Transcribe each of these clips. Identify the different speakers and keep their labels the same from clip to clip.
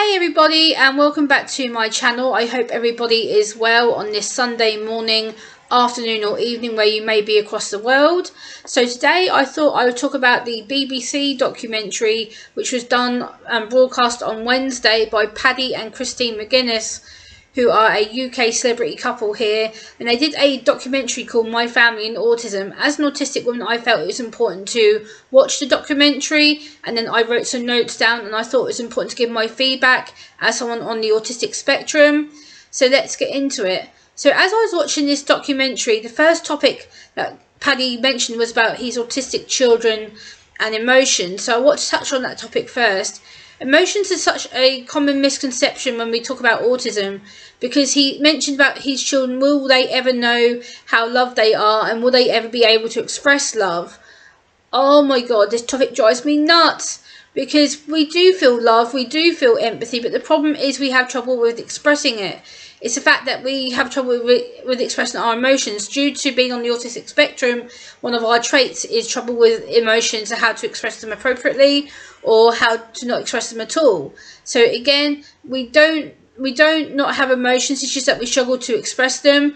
Speaker 1: Hey everybody, and welcome back to my channel. I hope everybody is well on this Sunday morning, afternoon or evening where you may be across the world. So today I thought I would talk about the BBC documentary which was done and broadcast on Wednesday by Paddy and McGuinness, who are a UK celebrity couple here, and they did a documentary called My Family and Autism. As an autistic woman, I felt it was important to watch the documentary, and then I wrote some notes down, and I thought it was important to give my feedback as someone on the autistic spectrum. So let's get into it. So as I was watching this documentary, the first topic that Paddy mentioned was about his autistic children and emotions. So I want to touch on that topic first. Emotions is such a common misconception when we talk about autism, because he mentioned about his children, will they ever know how loved they are, and will they ever be able to express love? Oh my god, this topic drives me nuts, because we do feel love, we do feel empathy, but the problem is we have trouble with expressing it. It's the fact that we have trouble with expressing our emotions. Due to being on the autistic spectrum, one of our traits is trouble with emotions and how to express them appropriately, or how to not express them at all. So again, we don't not have emotions, it's just that we struggle to express them.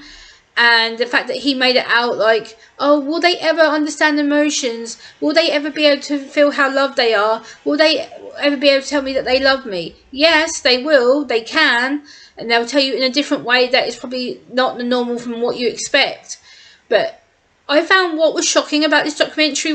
Speaker 1: And the fact that he made it out like, oh, will they ever understand emotions? Will they ever be able to feel how loved they are? Will they ever be able to tell me that they love me? Yes, they will, they can. And they'll tell you in a different way that is probably not the normal from what you expect. But I found what was shocking about this documentary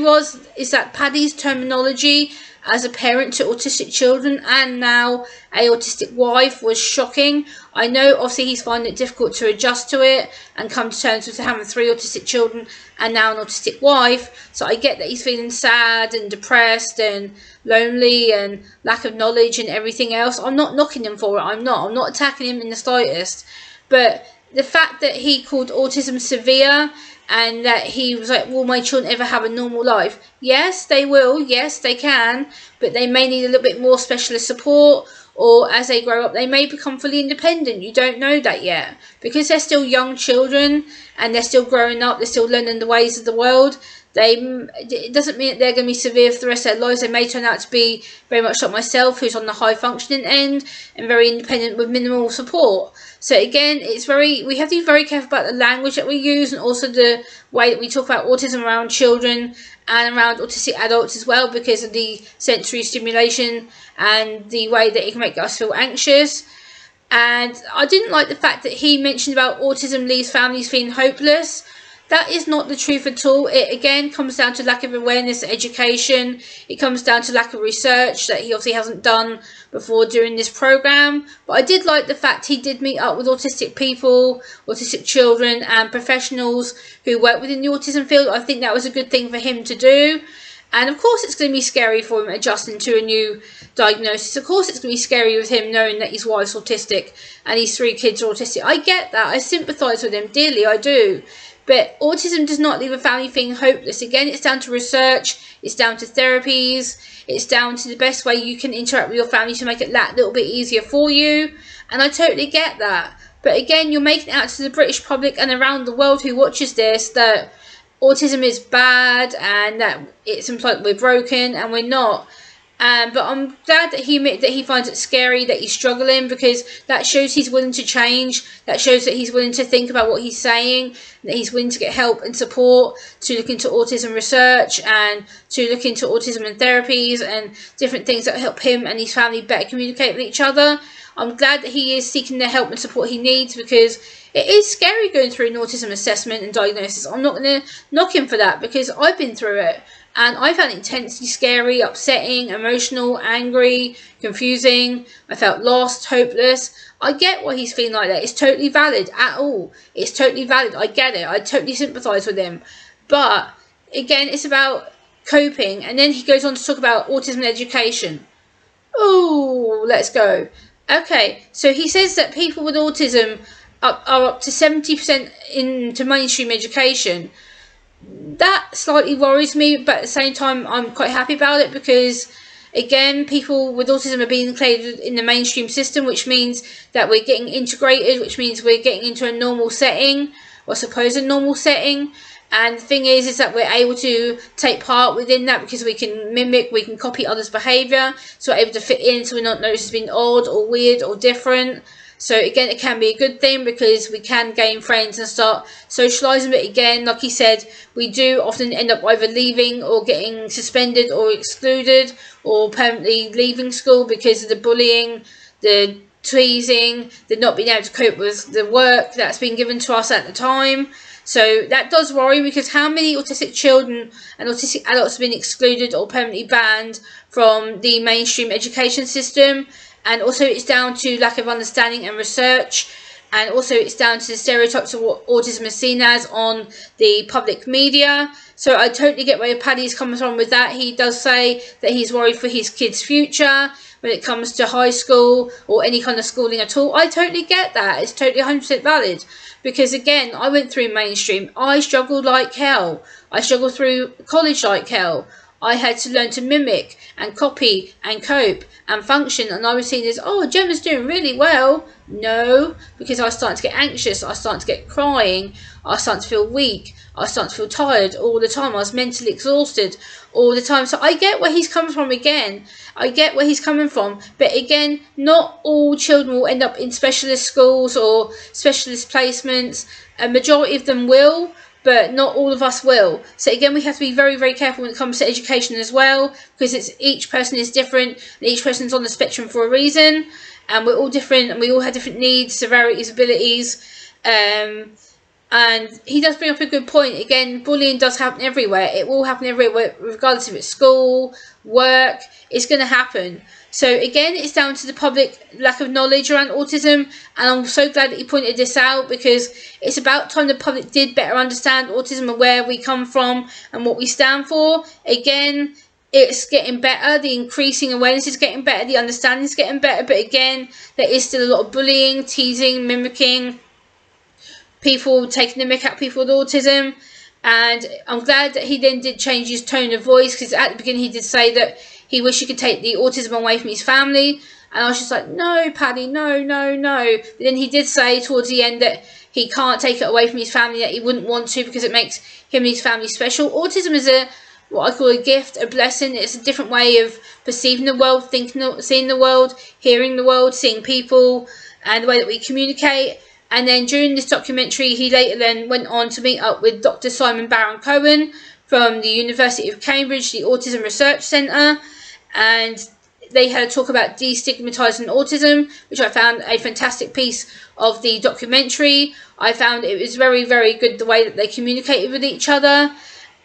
Speaker 1: is that Paddy's terminology as a parent to autistic children and now a autistic wife was shocking. I know obviously he's finding it difficult to adjust to it and come to terms with having 3 autistic children and now an autistic wife. So I get that he's feeling sad and depressed and lonely and lack of knowledge and everything else. I'm not knocking him for it. I'm not attacking him in the slightest. But the fact that he called autism severe, and that he was like, will my children ever have a normal life? Yes, they will. Yes, they can. But they may need a little bit more specialist support, or as they grow up, they may become fully independent. You don't know that yet. Because they're still young children, and they're still growing up, they're still learning the ways of the world. It doesn't mean that they're going to be severe for the rest of their lives. They may turn out to be very much like myself, who's on the high functioning end and very independent with minimal support. So again, we have to be very careful about the language that we use, and also the way that we talk about autism around children and around autistic adults as well, because of the sensory stimulation and the way that it can make us feel anxious. And I didn't like the fact that he mentioned about autism leaves families feeling hopeless. That is not the truth at all. It again comes down to lack of awareness, education. It comes down to lack of research that he obviously hasn't done before doing this program. But I did like the fact he did meet up with autistic people, autistic children and professionals who work within the autism field. I think that was a good thing for him to do. And of course it's going to be scary for him adjusting to a new diagnosis. Of course it's going to be scary with him knowing that his wife's autistic and his 3 kids are autistic. I get that. I sympathise with him dearly, I do. But autism does not leave a family feeling hopeless. Again, it's down to research, it's down to therapies, it's down to the best way you can interact with your family to make it that little bit easier for you. And I totally get that. But again, you're making it out to the British public and around the world who watches this that autism is bad and that it seems like we're broken, and we're not. But I'm glad that he admitted that he finds it scary, that he's struggling, because that shows he's willing to change. That shows that he's willing to think about what he's saying, that he's willing to get help and support, to look into autism research and to look into autism and therapies and different things that help him and his family better communicate with each other. I'm glad that he is seeking the help and support he needs, because it is scary going through an autism assessment and diagnosis. I'm not going to knock him for that, because I've been through it. And I found it intensely scary, upsetting, emotional, angry, confusing. I felt lost, hopeless. I get why he's feeling like that. It's totally valid at all. It's totally valid. I get it. I totally sympathise with him. But again, it's about coping. And then he goes on to talk about autism and education. Oh, let's go. Okay, so he says that people with autism are up to 70% into mainstream education. That slightly worries me, but at the same time I'm quite happy about it, because again, people with autism are being included in the mainstream system, which means that we're getting integrated, which means we're getting into a normal setting, or supposed normal setting. And the thing is that we're able to take part within that because we can mimic, we can copy others' behaviour, so we're able to fit in, so we're not noticed as being odd or weird or different. So again, it can be a good thing because we can gain friends and start socialising. But again, like he said, we do often end up either leaving or getting suspended or excluded or permanently leaving school because of the bullying, the teasing, the not being able to cope with the work that's been given to us at the time. So that does worry, because how many autistic children and autistic adults have been excluded or permanently banned from the mainstream education system? And also it's down to lack of understanding and research, and also it's down to the stereotypes of what autism is seen as on the public media. So I totally get where Paddy's coming from with that. He does say that he's worried for his kids' future when it comes to high school or any kind of schooling at all. I totally get that. It's totally 100% valid. Because again, I went through mainstream. I struggled like hell. I struggled through college like hell. I had to learn to mimic and copy and cope and function, and I was seen as, oh, Gemma's doing really well. No, because I was starting to get anxious, I was starting to get crying, I was starting to feel weak, I was starting to feel tired all the time, I was mentally exhausted all the time. So I get where he's coming from again. I get where he's coming from, but again, not all children will end up in specialist schools or specialist placements. A majority of them will, but not all of us will. So again, we have to be very, very careful when it comes to education as well, because each person is different and each person's on the spectrum for a reason, and we're all different and we all have different needs, severities, abilities. And he does bring up a good point. Again, bullying does happen everywhere. It will happen everywhere, regardless if it's school, work, it's going to happen. So again, it's down to the public lack of knowledge around autism, and I'm so glad that he pointed this out, because it's about time the public did better understand autism and where we come from and what we stand for. Again, it's getting better, the increasing awareness is getting better, the understanding is getting better, but again, there is still a lot of bullying, teasing, mimicking, people taking the mick out of people with autism. And I'm glad that he then did change his tone of voice, because at the beginning he did say that he wished he could take the autism away from his family. And I was just like, no, Paddy, no, no, no. But then he did say towards the end that he can't take it away from his family, that he wouldn't want to, because it makes him and his family special. Autism is what I call a gift, a blessing. It's a different way of perceiving the world, seeing the world, hearing the world, seeing people, and the way that we communicate. And then during this documentary, he later then went on to meet up with Dr. Simon Baron-Cohen from the University of Cambridge, the Autism Research Centre, and they had a talk about destigmatising autism, which I found a fantastic piece of the documentary. I found it was very, very good, the way that they communicated with each other,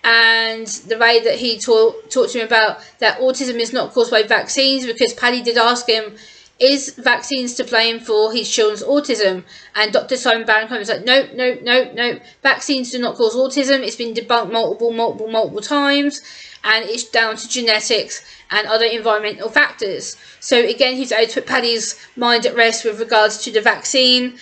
Speaker 1: and the way that he talked to him about that autism is not caused by vaccines, because Paddy did ask him, is vaccines to blame for his children's autism? And Dr. Simon Baron-Cohen was like, no, no, no, no. Vaccines do not cause autism. It's been debunked multiple times. And it's down to genetics and other environmental factors. So again, he's able to put Paddy's mind at rest with regards to the vaccine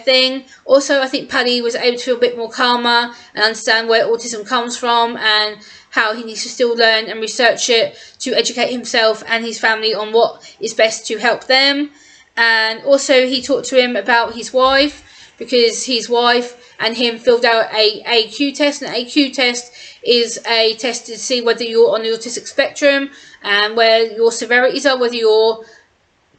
Speaker 1: thing. Also, I think Paddy was able to feel a bit more calmer and understand where autism comes from, and how he needs to still learn and research it to educate himself and his family on what is best to help them. And also he talked to him about his wife, because his wife and him filled out a AQ test. An AQ test is a test to see whether you're on the autistic spectrum and where your severities are, whether you're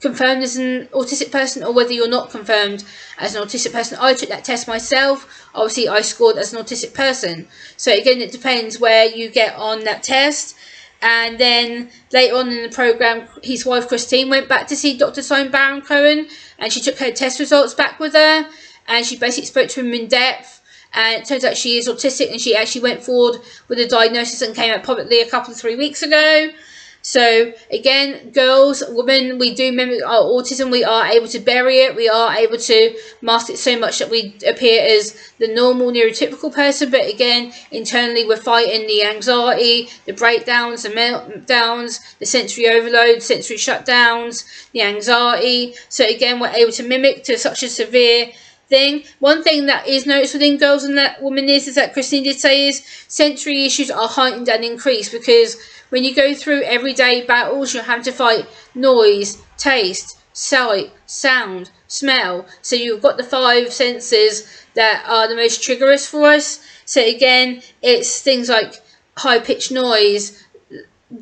Speaker 1: confirmed as an autistic person or whether you're not confirmed as an autistic person. I took that test myself. Obviously I scored as an autistic person. So again, it depends where you get on that test. And then later on in the programme, his wife Christine went back to see Dr. Simon Baron-Cohen, and she took her test results back with her, and she basically spoke to him in depth. And it turns out she is autistic, and she actually went forward with a diagnosis and came out publicly a couple of 3 weeks ago. So again, girls, women, we do mimic our autism. We are able to bury it. We are able to mask it so much that we appear as the normal neurotypical person. But again, internally we're fighting the anxiety, the breakdowns, the meltdowns, the sensory overload, sensory shutdowns, the anxiety. So again, we're able to mimic to such a severe thing. One thing that is noticed within girls and that women is that Christine did say is sensory issues are heightened and increased, because when you go through everyday battles, you're having to fight noise, taste, sight, sound, smell. So you've got the 5 senses that are the most triggerous for us. So again, it's things like high-pitched noise,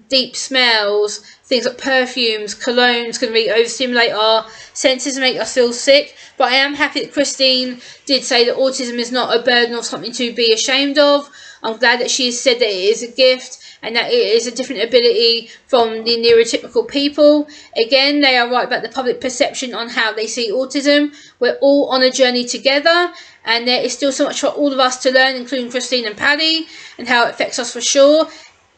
Speaker 1: deep smells, things like perfumes, colognes can really overstimulate our senses and make us feel sick. But I am happy that Christine did say that autism is not a burden or something to be ashamed of. I'm glad that she has said that it is a gift and that it is a different ability from the neurotypical people. Again, they are right about the public perception on how they see autism. We're all on a journey together, and there is still so much for all of us to learn, including Christine and Paddy, and how it affects us for sure.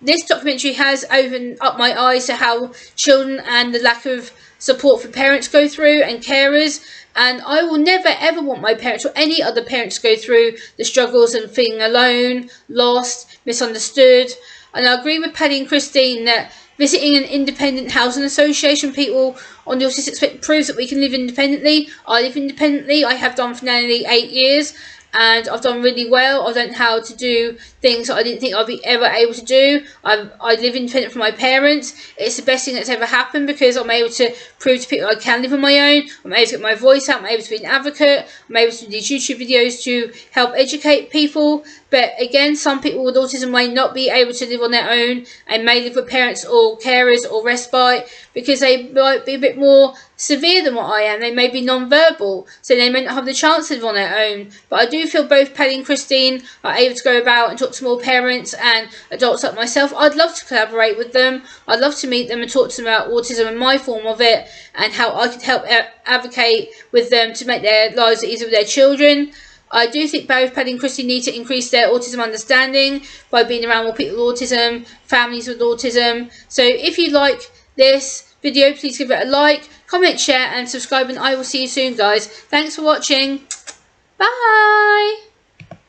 Speaker 1: This documentary has opened up my eyes to how children and the lack of support for parents go through and carers, and I will never ever want my parents or any other parents to go through the struggles of feeling alone, lost, misunderstood. And I agree with Paddy and Christine that visiting an independent housing association, people on the autistic spectrum, proves that we can live independently. I live independently. I have done for nearly 8 years, and I've done really well. I've learned how to do things that I didn't think I'd be ever able to do. I live independent from my parents. It's the best thing that's ever happened because I'm able to prove to people I can live on my own. I'm able to get my voice out. I'm able to be an advocate. I'm able to do these YouTube videos to help educate people. But again, some people with autism may not be able to live on their own and may live with parents or carers or respite because they might be a bit more severe than what I am. They may be non-verbal, so they may not have the chance to live on their own. But I do feel both Paddy and Christine are able to go about and talk to more parents and adults like myself. I'd love to collaborate with them. I'd love to meet them and talk to them about autism and my form of it and how I could help advocate with them to make their lives easier with their children. I do think both Paddy and Christine need to increase their autism understanding by being around more people with autism, families with autism. So if you like this video, please give it a like, comment, share and subscribe, and I will see you soon, guys. Thanks for watching. Bye.